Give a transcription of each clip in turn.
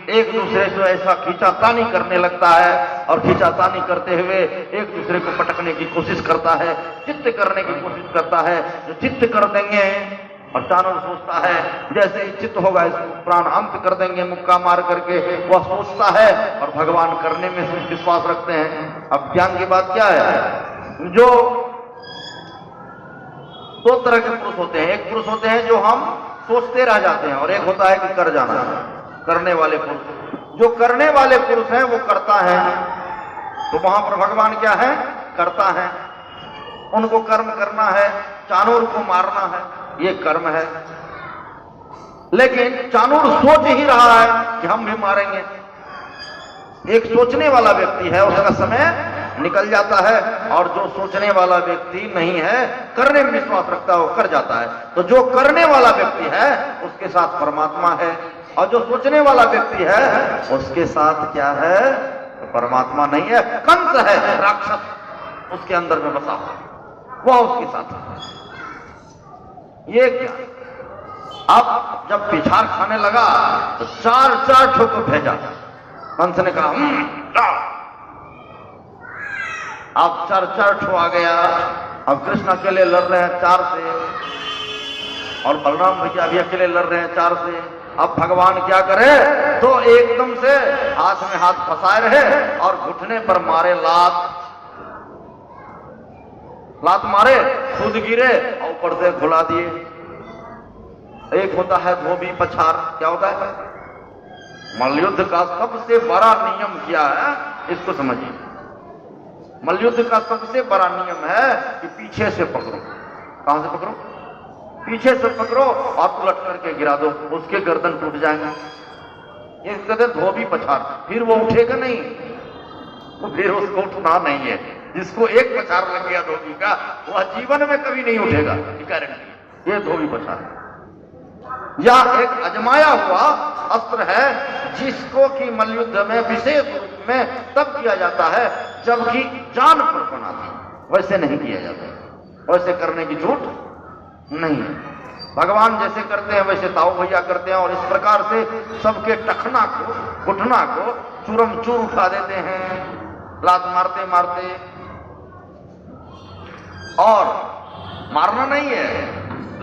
एक दूसरे को ऐसा खींचातानी करने लगता है और खींचातानी करते हुए एक दूसरे को पटकने की कोशिश करता है, चित्त करने की कोशिश करता है। जो चित्त कर देंगे, और चाणूर सोचता है जैसे ही चित्त होगा इसको प्राण अंत कर देंगे मुक्का मार करके, वह सोचता है और भगवान करने में विश्वास रखते हैं। अब ज्ञान की बात क्या है, जो दो तरह के पुरुष होते हैं। एक पुरुष होते हैं जो हम सोचते रह जाते हैं, और एक होता है कि कर जाना, करने वाले पुरुष। जो करने वाले पुरुष हैं वो करता है, तो वहां पर भगवान क्या है, करता है। उनको कर्म करना है, चाणूर को मारना है, ये कर्म है। लेकिन चाणूर सोच ही रहा है कि हम भी मारेंगे। एक सोचने वाला व्यक्ति है, उसका समय निकल जाता है, और जो सोचने वाला व्यक्ति नहीं है, करने में विश्वास रखता है, वो कर जाता है। तो जो करने वाला व्यक्ति है उसके साथ परमात्मा है, और जो सोचने वाला व्यक्ति है उसके साथ क्या है, तो परमात्मा नहीं है, कंस है, राक्षस उसके अंदर में बसा हुआ, वह उसके साथ है। ये क्या, अब जब पिछाड़ खाने लगा तो चार चार ठोकर भेजा। कंस ने कहा अब चार चार ठो आ गया। अब कृष्ण अकेले लड़ रहे हैं चार से, और बलराम भैया भी अकेले लड़ रहे हैं चार से। अब भगवान क्या करे, तो एकदम से हाथ में हाथ फंसाए रहे और घुटने पर मारे लात मारे, खुद गिरे और ऊपर से घुला दिए। एक होता है धोबी पछाड़। क्या होता है, मल्लयुद्ध का सबसे बड़ा नियम क्या है, इसको समझिए। मल्लयुद्ध का सबसे बड़ा नियम है कि पीछे से पकड़ो। कहां से पकड़ो, पीछे से पकड़ो और उलट करके गिरा दो, उसके गर्दन टूट जाएगा। ये कहते हैं धोबी पछाड़। फिर वो उठेगा नहीं, तो फिर उसको उठना नहीं है। जिसको एक पछाड़ लग गया धोबी का, वह जीवन में कभी नहीं उठेगा, गारंटी। ये धोबी पछाड़ या एक अजमाया हुआ अस्त्र है, जिसको कि मल्लयुद्ध में विशेष रूप में तब किया जाता है जबकि जान पर बना था, वैसे नहीं किया जाता। वैसे करने की छूट नहीं है। भगवान जैसे करते हैं वैसे ताऊ भैया करते हैं, और इस प्रकार से सबके टखना को, घुटना को चूरम चूर उठा देते हैं, लात मारते मारते। और मारना नहीं है,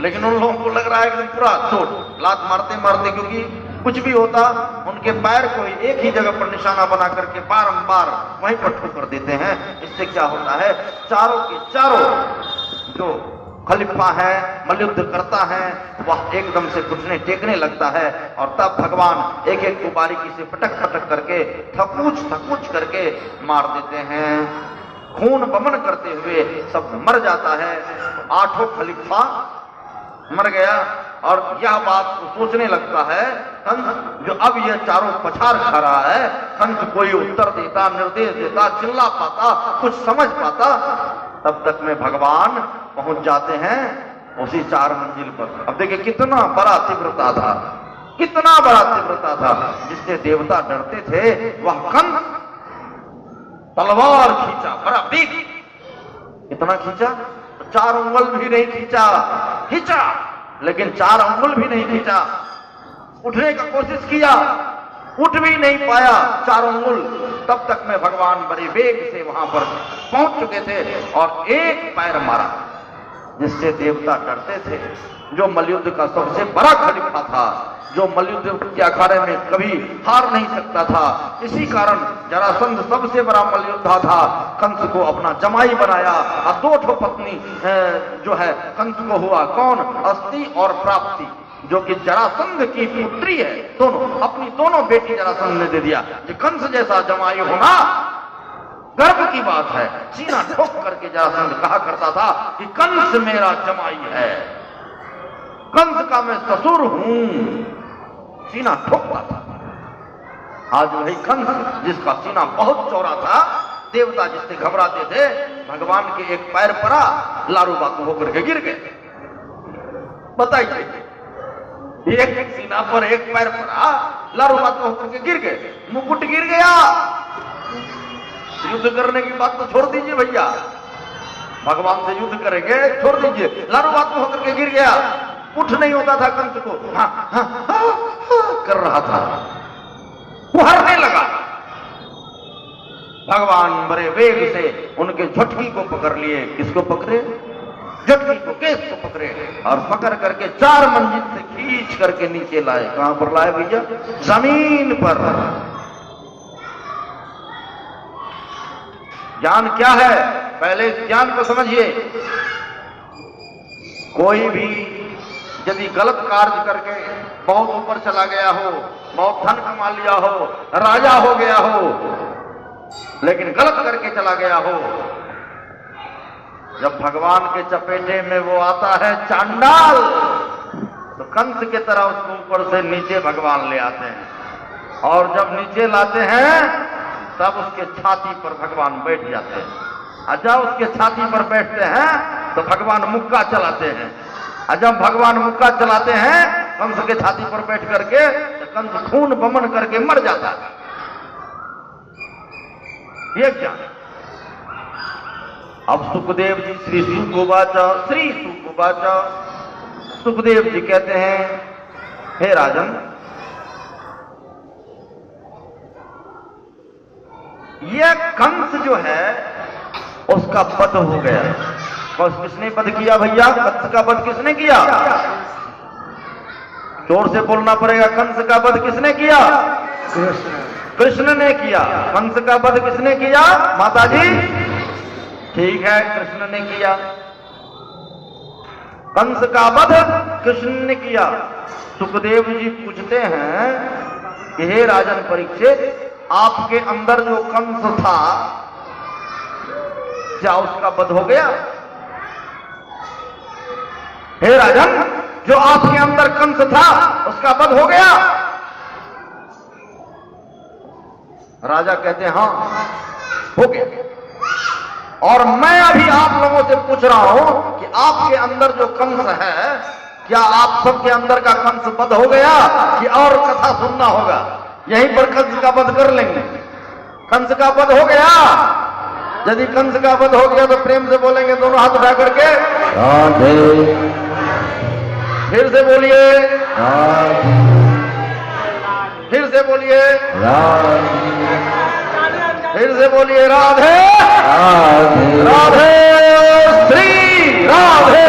लेकिन उन लोगों को लग रहा है कि पूरा चोट, लात मारते मारते, क्योंकि कुछ भी होता उनके पैर को एक ही जगह पर निशाना बना करके बारंबार वहीं पर ठोकर देते हैं। इससे क्या होता है, चारों के चारों जो खलीफा है, मल्लयुद्ध करता है, वह एकदम से घुटने टेकने लगता है। और तब भगवान एक एक को बारीकी से पटक पटक करके, थकूच करके मार देते हैं। खून बमन करते हुए सब मर जाता है। आठों खलीफा मर गया, और यह बात को सोचने लगता है कंस, जो अब यह चारों पछाड़ खा रहा है। कंस कोई उत्तर देता, निर्देश देता, चिल्ला पाता, कुछ समझ पाता, तब तक में भगवान पहुंच जाते हैं उसी 4 मंजिल पर। अब देखिए कितना बड़ा तीव्रता था, कितना बड़ा तीव्रता था, जिससे देवता डरते थे। वह कंस तलवार खींचा, बड़ा वेग, कितना खींचा, 4 उंगल भी नहीं खींचा, लेकिन 4 अंगुल भी नहीं खींचा। उठने का कोशिश किया, उठ भी नहीं पाया 4 अंगुल। तब तक में भगवान बड़े वेग से वहां पर पहुंच चुके थे और एक पैर मारा, जिससे देवता डरते थे। जो मल्लयुद्ध का सबसे बड़ा खलीफा था, जो मल्लयुद्ध के अखाड़े में कभी हार नहीं सकता था, इसी कारण जरासंध सबसे बड़ा मल्लयुद्धा था, कंस को अपना जमाई बनाया। और 2 पत्नी जो है कंस को हुआ, कौन, अस्ति और प्राप्ति, जो कि जरासंध की पुत्री है। दोनों अपनी दोनों बेटी जरासंध ने दे दिया। कि कंस जैसा जमाई होना गर्व की बात है। सीना ठोक करके जरासंध कहा करता था कि कंस मेरा जमाई है, कंस का मैं ससुर हूं, सीना ठोकता था। आज वही कंस, जिसका सीना बहुत चौड़ा था, देवता जिससे घबराते थे, भगवान के एक पैर पड़ा, लारू बातू होकर के गिर गए। बताइए, एक सीना पर एक पैर पड़ा, लारू बातू होकर के गिर गए, मुकुट गिर गया। युद्ध करने की बात तो छोड़ दीजिए भैया, भगवान से युद्ध करेंगे छोड़ दीजिए, लारू बातू होकर के गिर गया। उठ नहीं होता था कंस को, हाँ, हाँ, हाँ, हाँ, कर रहा था। भगवान बड़े वेग से उनके झटकी को पकड़ लिए। किसको पकड़े? झटकी को, केस को पकड़े और पकड़ करके 4 मंजिल से खींच करके नीचे लाए। कहां पर लाए भैया? जमीन पर। ज्ञान क्या है? पहले इस ज्ञान को समझिए। कोई भी यदि गलत कार्य करके बहुत ऊपर चला गया हो, बहुत धन कमा लिया हो, राजा हो गया हो, लेकिन गलत करके चला गया हो, जब भगवान के चपेटे में वो आता है चांडाल, तो कंस की तरह उसको ऊपर से नीचे भगवान ले आते हैं। और जब नीचे लाते हैं तब उसके छाती पर भगवान बैठ जाते हैं। और जब उसके छाती पर बैठते हैं तो भगवान मुक्का चलाते हैं। और जब भगवान मुक्का चलाते हैं कंस के छाती पर बैठ करके, तो कंस खून बमन करके मर जाता है। ये ज्ञान। अब सुखदेव जी श्री सुखवाचा सुखदेव जी कहते हैं, हे राजन, यह कंस जो है उसका वध हो गया। किसने वध किया भैया? कंस का वध किसने किया? जोर से बोलना पड़ेगा। कंस का वध किसने किया? कृष्ण ने किया। कंस का वध किसने किया माताजी? ठीक है, कृष्ण ने किया। कंस का वध कृष्ण ने किया। सुखदेव जी पूछते हैं कि हे राजन परीक्षित, आपके अंदर जो कंस था क्या उसका वध हो गया? हे राजन, जो आपके अंदर कंस था उसका वध हो गया? राजा कहते हैं हाँ, हो गया। और मैं अभी आप लोगों से पूछ रहा हूं कि आपके अंदर जो कंस है, क्या आप सबके अंदर का कंस वध हो गया कि और कथा सुनना होगा? यहीं पर कंस का वध कर लेंगे। कंस का वध हो गया? यदि कंस का वध हो गया तो प्रेम से बोलेंगे दोनों हाथ उठा करके राधे। फिर से बोलिए राधे। फिर से बोलिए राधे। फिर से बोलिए राधे राधे राधे श्री राधे।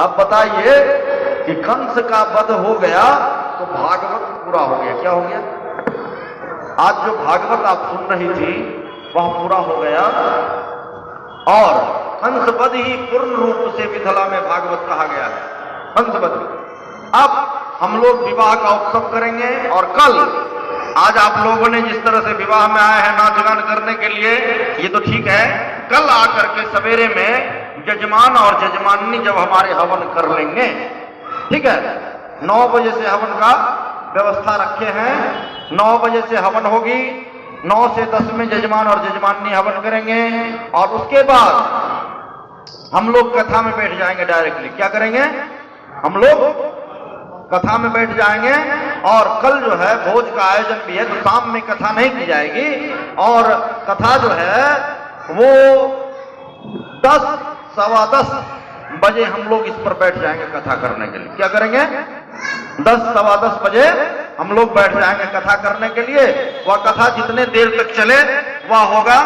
अब बताइए कि कंस का वध हो गया तो भागवत पूरा हो गया। क्या हो गया? आज जो भागवत आप सुन रही थी वह पूरा हो गया। और कंसवध ही पूर्ण रूप से मिथिला में भागवत कहा गया है। कंसवध। अब हम लोग विवाह का उत्सव करेंगे और कल, आज आप लोगों ने जिस तरह से विवाह में आए हैं नाच गान करने के लिए, ये तो ठीक है। कल आकर के सवेरे में जजमान और जजमानी जब हमारे हवन कर लेंगे, ठीक है, 9 बजे से हवन का व्यवस्था रखे हैं। 9 बजे से हवन होगी। 9 से 10 में जजमान और जजमानी हवन करेंगे और उसके बाद हम लोग कथा में बैठ जाएंगे डायरेक्टली। क्या करेंगे? हम लोग कथा में बैठ जाएंगे। और कल जो है भोज का आयोजन भी है, तो शाम में कथा नहीं की जाएगी। और कथा जो है वो 10, सवा 10 बजे हम लोग इस पर बैठ जाएंगे कथा करने के लिए। क्या करेंगे? 10, सवा 10 बजे हम लोग बैठ जाएंगे कथा करने के लिए। वह कथा जितने देर तक चले वह होगा।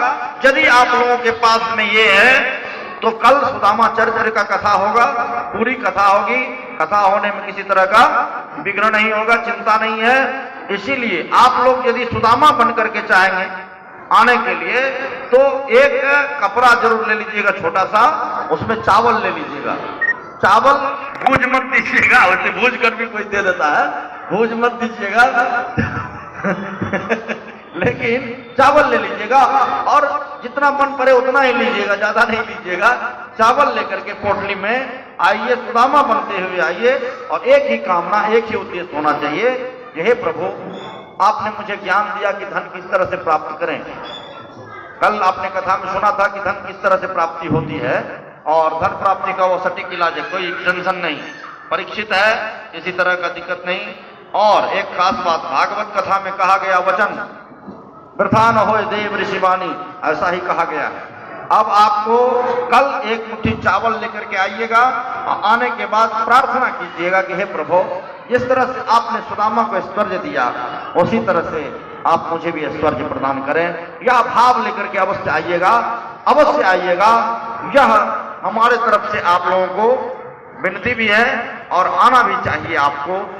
यदि आप लोगों के पास में ये है तो कल सुदामा चरित्र का कथा होगा, पूरी कथा होगी। कथा होने में किसी तरह का विघ्न नहीं होगा, चिंता नहीं है। इसीलिए आप लोग यदि सुदामा बन करके चाहेंगे आने के लिए तो एक कपड़ा जरूर ले लीजिएगा छोटा सा, उसमें चावल ले लीजिएगा। चावल भूज मत दीजिएगा, वैसे भूज कर भी कोई दे देता है, भूज मत दीजिएगा लेकिन चावल ले लीजिएगा और जितना मन पड़े उतना ही लीजिएगा, ज्यादा नहीं लीजिएगा। चावल लेकर के पोटली में आइए, सुदामा बनते हुए आइए और एक ही कामना, एक ही उद्देश्य होना चाहिए कि हे प्रभु, आपने मुझे ज्ञान दिया कि धन किस तरह से प्राप्त करें। कल आपने कथा में सुना था कि धन किस तरह से प्राप्ति होती है और धन प्राप्ति का वो सटीक इलाज है, कोई टेंशन नहीं, परीक्षित है, किसी तरह का दिक्कत नहीं। और एक खास बात, भागवत कथा में कहा गया वचन वृथा न होए देव ऋषिवाणी, ऐसा ही कहा गया है। अब आपको कल एक मुट्ठी चावल लेकर के आइएगा, आने के बाद प्रार्थना कीजिएगा कि हे प्रभु, जिस तरह से आपने सुदामा को स्वर्ग दिया उसी तरह से आप मुझे भी ऐश्वर्य प्रदान करें। यह भाव लेकर के अवश्य आइएगा, अवश्य आइएगा। यह हमारे तरफ से आप लोगों को विनती भी है और आना भी चाहिए आपको।